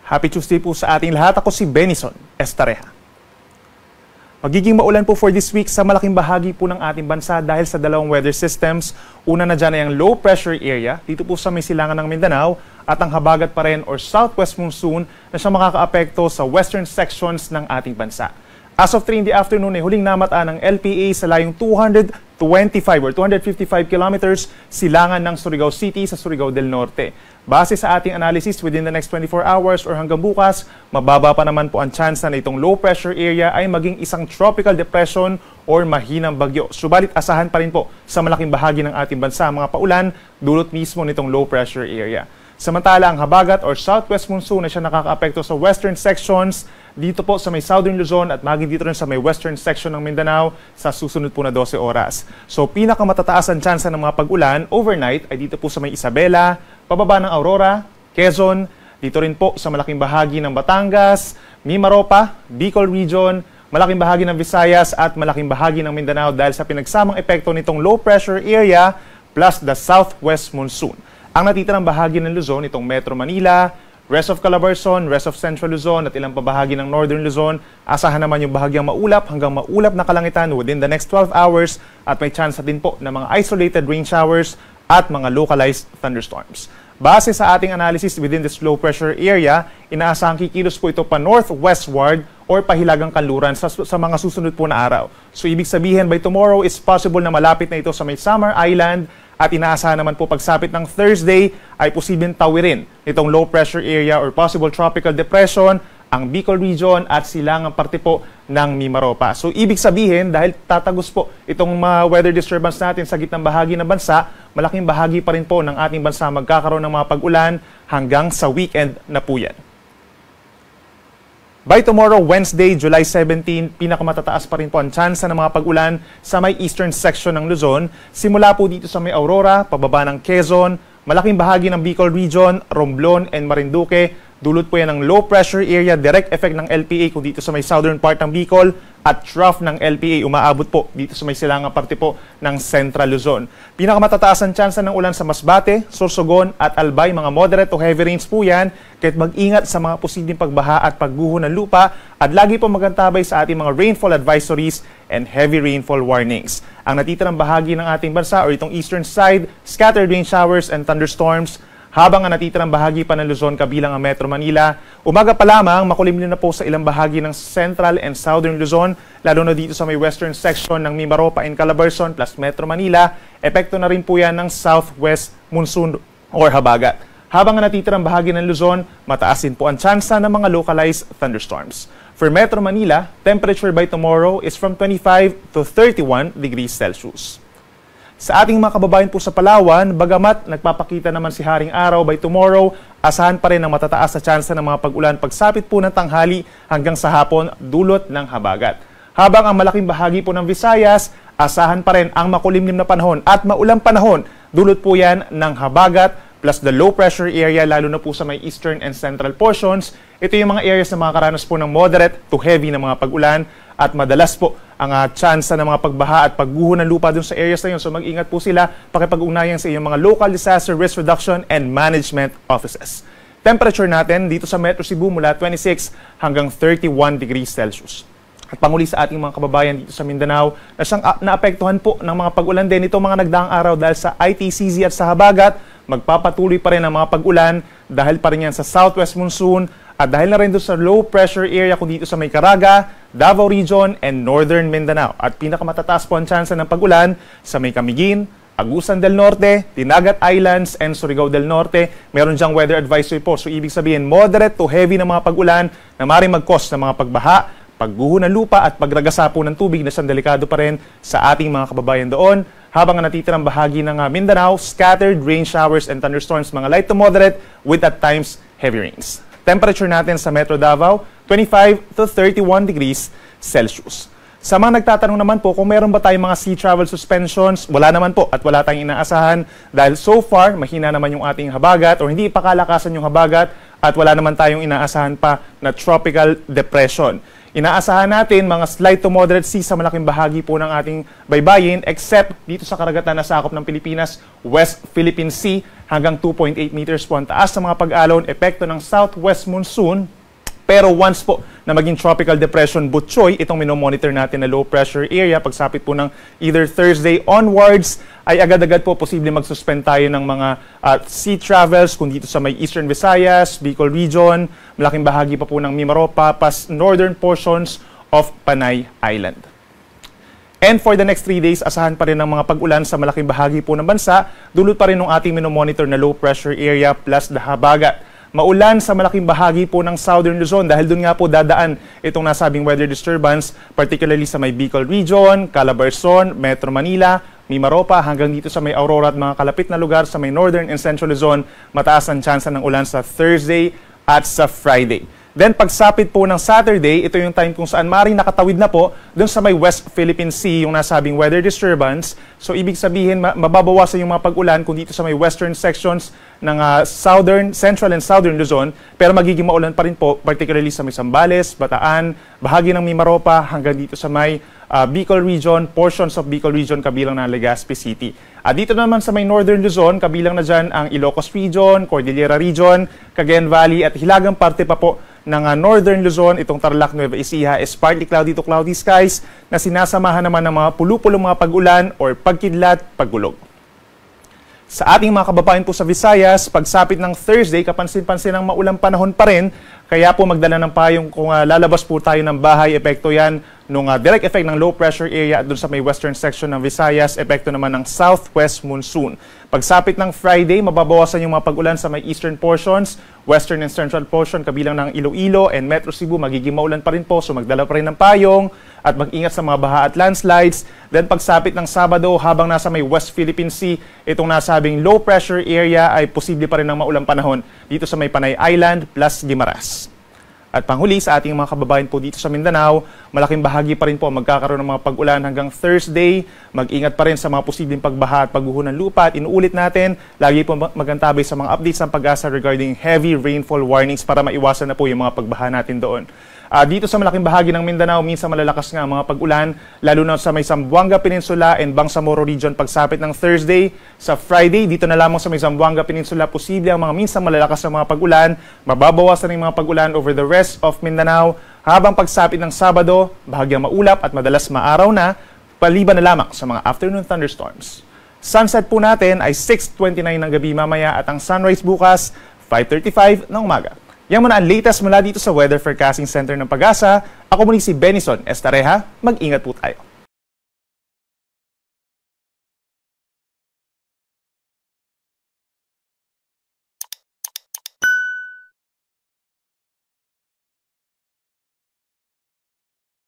Happy Tuesday po sa ating lahat. Ako si Benison Estareja. Magiging maulan po for this week sa malaking bahagi po ng ating bansa dahil sa dalawang weather systems. Una na dyan ay ang low pressure area dito po sa may silangan ng Mindanao at ang habagat pa rin or southwest monsoon na siya makakaapekto sa western sections ng ating bansa. As of 3 in the afternoon ay huling namataan ng LPA sa layong 225 or 255 kilometers silangan ng Surigao City sa Surigao del Norte. Base sa ating analysis within the next 24 hours or hanggang bukas, mababa pa naman po ang tsansa na itong low pressure area ay maging isang tropical depression or mahinang bagyo. Subalit asahan pa rin po sa malaking bahagi ng ating bansa mga paulan dulot mismo nitong low pressure area. Samantala, ang habagat or southwest monsoon na siya nakakaapekto sa western sections dito po sa may southern Luzon at maging dito rin sa may western section ng Mindanao sa susunod po na 12 oras. So pinakamatataas ang tsansa ng mga pag-ulan overnight ay dito po sa may Isabela, pababa ng Aurora, Quezon, dito rin po sa malaking bahagi ng Batangas, Mimaropa, Bicol Region, malaking bahagi ng Visayas at malaking bahagi ng Mindanao dahil sa pinagsamang epekto nitong low pressure area plus the southwest monsoon. Ang natitirang bahagi ng Luzon, itong Metro Manila, rest of Calabarzon, rest of Central Luzon at ilang pabahagi ng Northern Luzon, asahan naman yung bahagyang maulap hanggang maulap na kalangitan within the next 12 hours at may chance din po ng mga isolated rain showers at mga localized thunderstorms. Base sa ating analysis within this low pressure area, inaasahang kikilos po ito pa northwestward or pahilagang kanluran sa mga susunod po na araw. So ibig sabihin by tomorrow is possible na malapit na ito sa may Samar Island at inaasahan naman po pagsapit ng Thursday ay posibleng tawirin itong low pressure area or possible tropical depression ang Bicol Region at silangang parte po ng Mimaropa. So ibig sabihin dahil tatagos po itong weather disturbance natin sa gitnang bahagi ng bansa, malaking bahagi pa rin po ng ating bansa magkakaroon ng mga pag-ulan hanggang sa weekend na po yan. By tomorrow, Wednesday, July 17, pinakamatataas pa rin po ang tsansa ng mga pag-ulan sa may eastern section ng Luzon. Simula po dito sa may Aurora, pababa ng Quezon, malaking bahagi ng Bicol Region, Romblon and Marinduque. Dulot po yan ng low pressure area, direct effect ng LPA kung dito sa may southern part ng Bicol at trough ng LPA umaabot po dito sa may silangang parte po ng Central Luzon. Pinakamatataas ang tsansa ng ulan sa Masbate, Sorsogon at Albay, mga moderate to heavy rains po yan, kahit mag-ingat sa mga posibleng pagbaha at pagguho ng lupa at lagi po magantabay sa ating mga rainfall advisories and heavy rainfall warnings. Ang natitirang bahagi ng ating bansa o itong eastern side, scattered rain showers and thunderstorms, habang ang natitirang bahagi pa ng Luzon kabilang ang Metro Manila, umaga pa lamang makulimlim na po sa ilang bahagi ng Central and Southern Luzon, lalo na dito sa may western section ng Mimaropa and Calabarzon plus Metro Manila, epekto na rin po yan ng southwest monsoon or habagat. Habang ang natitirang bahagi ng Luzon, mataasin po ang tsansa ng mga localized thunderstorms. For Metro Manila, temperature by tomorrow is from 25 to 31 degrees Celsius. Sa ating mga kababayan po sa Palawan, bagamat nagpapakita naman si Haring Araw by tomorrow, asahan pa rin ang matataas na tsansa ng mga pag-ulan pagsapit po ng tanghali hanggang sa hapon dulot ng habagat. Habang ang malaking bahagi po ng Visayas, asahan pa rin ang makulimlim na panahon at maulang panahon dulot po yan ng habagat plus the low pressure area lalo na po sa may eastern and central portions. Ito yung mga areas na makakaranas po ng moderate to heavy na mga pag-ulan at madalas po ang tsansa ng mga pagbaha at pagguho ng lupa dun sa areas na yun. So mag-ingat po sila pakipag-ugnayan sa inyong mga local disaster risk reduction and management offices. Temperature natin dito sa Metro Cebu mula 26 hanggang 31 degrees Celsius. At panguli sa ating mga kababayan dito sa Mindanao na siyang naapektuhan po ng mga pag-ulan din itong mga nagdaang araw dahil sa ITCZ at sa habagat, magpapatuloy pa rin ang mga pag-ulan dahil pa rin yan sa southwest monsoon at dahil na rin doon sa low pressure area kung dito sa may Caraga, Davao Region and Northern Mindanao. At pinakamatataas po ang tsansa ng pag-ulan sa may Camiguin, Agusan del Norte, Dinagat Islands and Surigao del Norte. Meron diyang weather advisory po. So ibig sabihin moderate to heavy na mga pag-ulan na maaaring mag-cause ng mga pagbaha, pagguho ng lupa at pagragasa po ng tubig na siyang delikado pa rin sa ating mga kababayan doon. Habang ang natitirang bahagi ng Mindanao, scattered rain showers and thunderstorms, mga light to moderate with at times heavy rains. Temperature natin sa Metro Davao, 25 to 31 degrees Celsius. Sa mga nagtatanong naman po kung meron ba tayong mga sea travel suspensions, wala naman po at wala tayong inaasahan dahil so far mahina naman yung ating habagat o hindi pa kalakasan yung habagat at wala naman tayong inaasahan pa na tropical depression. Inaasahan natin mga slight to moderate seas sa malaking bahagi po ng ating baybayin except dito sa karagatan na sakop ng Pilipinas, West Philippine Sea, hanggang 2.8 meters po ang taas ng mga pag-alon, epekto ng southwest monsoon. Pero once po na maging tropical depression Butchoy, itong minomonitor natin na low pressure area, pagsapit po ng either Thursday onwards, ay agad-agad po posible mag-suspend tayo ng mga sea travels kung dito sa may Eastern Visayas, Bicol Region, malaking bahagi pa po ng Mimaropa, pas northern portions of Panay Island. And for the next 3 days, asahan pa rin ng mga pag-ulan sa malaking bahagi po ng bansa, dulot pa rin ng ating minomonitor na low pressure area plus dahabagat. Maulan sa malaking bahagi po ng Southern Luzon dahil doon nga po dadaan itong nasabing weather disturbance, particularly sa may Bicol Region, Calabarzon, Metro Manila, Mimaropa, hanggang dito sa may Aurora at mga kalapit na lugar sa may Northern and Central Luzon, mataas ang tsansa ng ulan sa Thursday at sa Friday. Then pagsapit po ng Saturday, ito yung time kung saan maaaring nakatawid na po doon sa may West Philippine Sea yung nasabing weather disturbance. So ibig sabihin mababawasan yung mga pag-ulan kung dito sa may western sections ng Central and Southern Luzon, pero magiging maulan pa rin po particularly sa may Zambales, Bataan, bahagi ng Mimaropa hanggang dito sa may Bicol Region, portions of Bicol Region kabilang ng Legazpi City. Dito naman sa may Northern Luzon, kabilang na dyan ang Ilocos Region, Cordillera Region, Cagayan Valley at hilagang parte pa po ng Northern Luzon, itong Tarlac, Nueva Ecija is partly cloudy to cloudy skies na sinasamahan naman ng mga pulu-pulong mga pag-ulan or pagkidlat, paggulog. Sa ating mga kababayan po sa Visayas, pagsapit ng Thursday, kapansin-pansin ang maulang panahon pa rin, kaya po magdala ng payong kung lalabas po tayo ng bahay, epekto yan nung direct effect ng low pressure area at doon sa may western section ng Visayas, epekto naman ng southwest monsoon. Pagsapit ng Friday, mababawasan yung mga pag-ulan sa may eastern portions, western and central portion, kabilang ng Iloilo and Metro Cebu, magiging maulan pa rin po, so magdala pa rin ng payong at mag-ingat sa mga baha at landslides. Then pagsapit ng Sabado, habang nasa may West Philippine Sea, itong nasabing low pressure area ay posible pa rin ng maulang panahon dito sa may Panay Island plus Guimaras. At panghuli sa ating mga kababayan po dito sa Mindanao, malaking bahagi pa rin po magkakaroon ng mga pag-ulan hanggang Thursday. Mag-ingat pa rin sa mga posibleng pagbaha at pagguho ng lupa. At inuulit natin, lagi po magantabay sa mga updates ng Pag-asa regarding heavy rainfall warnings para maiwasan na po yung mga pagbaha natin doon. Dito sa malaking bahagi ng Mindanao, minsan malalakas nga ang mga pag-ulan, lalo na sa may Zamboanga Peninsula and Bangsamoro Region pagsapit ng Thursday. Sa Friday, dito na lamang sa may Zamboanga Peninsula, posible ang mga minsan malalakas na mga pag-ulan, mababawasan ng mga pag-ulan over the rest of Mindanao, habang pagsapit ng Sabado, bahagyang maulap at madalas maaraw na, paliban na lamang sa mga afternoon thunderstorms. Sunset po natin ay 6:29 ng gabi mamaya at ang sunrise bukas, 5:35 ng umaga. Yan muna ang latest mula dito sa Weather Forecasting Center ng Pag-asa. Ako muli si Benison Estareja. Mag-ingat po tayo.